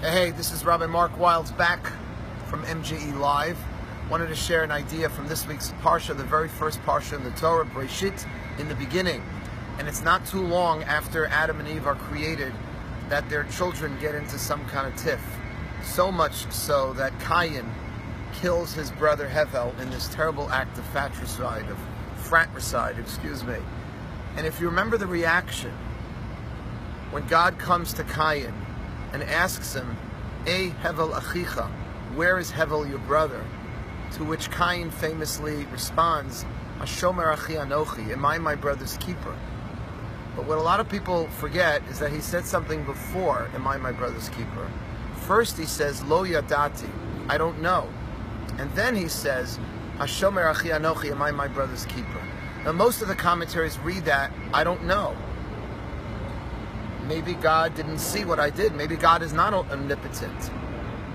Hey, this is Rabbi Mark Wilds back from MJE Live. Wanted to share an idea from this week's Parsha, the very first Parsha in the Torah, Bereishit, in the beginning. And it's not too long after Adam and Eve are created that their children get into some kind of tiff. So much so that Cain kills his brother Hevel in this terrible act of fratricide. And if you remember the reaction, when God comes to Cain and asks him, Hevel achicha, where is Hevel your brother? To which Cain famously responds, Hashomer achi anochi, am I my brother's keeper? But what a lot of people forget is that he said something before, am I my brother's keeper? First he says, Lo yadati, I don't know. And then he says, Hashomer achi anochi, am I my brother's keeper? Now most of the commentaries read that, I don't know. Maybe God didn't see what I did. Maybe God is not omnipotent.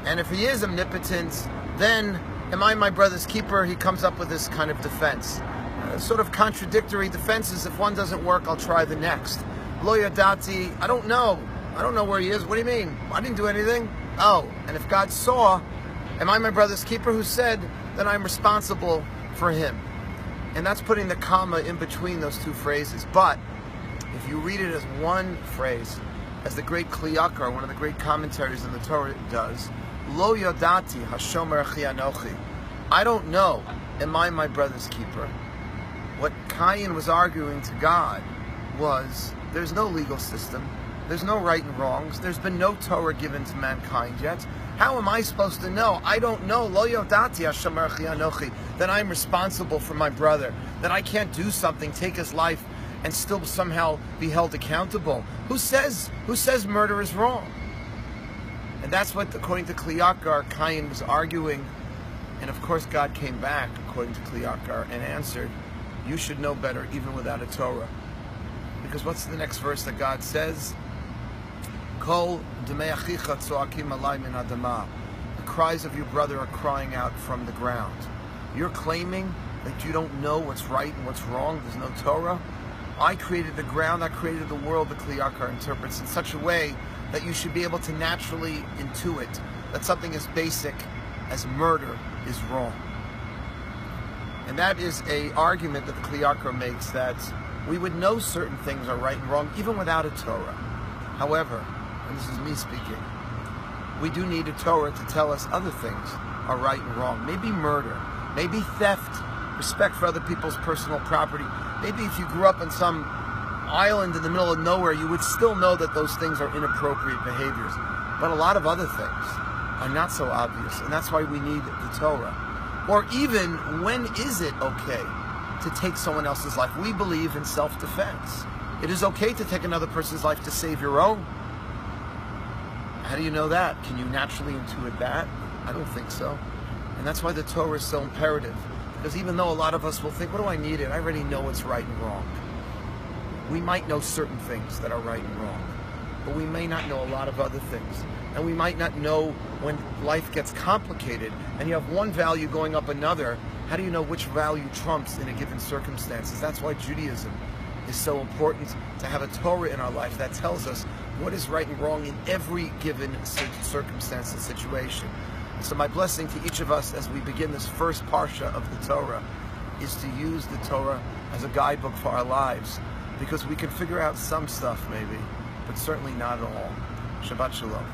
And if he is omnipotent, then am I my brother's keeper? He comes up with this kind of defense. Sort of contradictory defenses. If one doesn't work, I'll try the next. Lo yadati, I don't know. I don't know where he is. What do you mean? I didn't do anything. Oh, and if God saw, am I my brother's keeper who said, then I'm responsible for him. And that's putting the comma in between those two phrases. But if you read it as one phrase, as the great Kliyakar, one of the great commentaries in the Torah does, Lo yodati hashomer achi anochi, I don't know, am I my brother's keeper? What Cain was arguing to God was, there's no legal system, there's no right and wrongs, there's been no Torah given to mankind yet. How am I supposed to know? I don't know. Lo yodati hashomer achi anochi, that I'm responsible for my brother, that I can't do something, take his life, and still somehow be held accountable. Who says murder is wrong? And that's what, according to Kliyakar, Cain was arguing. And of course God came back, according to Kliyakar, and answered, you should know better even without a Torah. Because what's the next verse that God says? Kol demei achicha tzoakim alai min adama. The cries of your brother are crying out from the ground. You're claiming that you don't know what's right and what's wrong, there's no Torah. I created the ground, I created the world, the Kliyakar interprets in such a way that you should be able to naturally intuit that something as basic as murder is wrong. And that is an argument that the Kliyakar makes, that we would know certain things are right and wrong even without a Torah. However, and this is me speaking, we do need a Torah to tell us other things are right and wrong. Maybe murder, maybe theft, respect for other people's personal property. Maybe if you grew up on some island in the middle of nowhere, you would still know that those things are inappropriate behaviors. But a lot of other things are not so obvious, and that's why we need the Torah. Or even, when is it okay to take someone else's life? We believe in self-defense. It is okay to take another person's life to save your own. How do you know that? Can you naturally intuit that? I don't think so. And that's why the Torah is so imperative. Because even though a lot of us will think, what do I need it? I already know what's right and wrong. We might know certain things that are right and wrong, but we may not know a lot of other things. And we might not know when life gets complicated and you have one value going up another, how do you know which value trumps in a given circumstances? That's why Judaism is so important, to have a Torah in our life that tells us what is right and wrong in every given circumstance and situation. So my blessing to each of us as we begin this first Parsha of the Torah is to use the Torah as a guidebook for our lives, because we can figure out some stuff maybe, but certainly not all. Shabbat Shalom.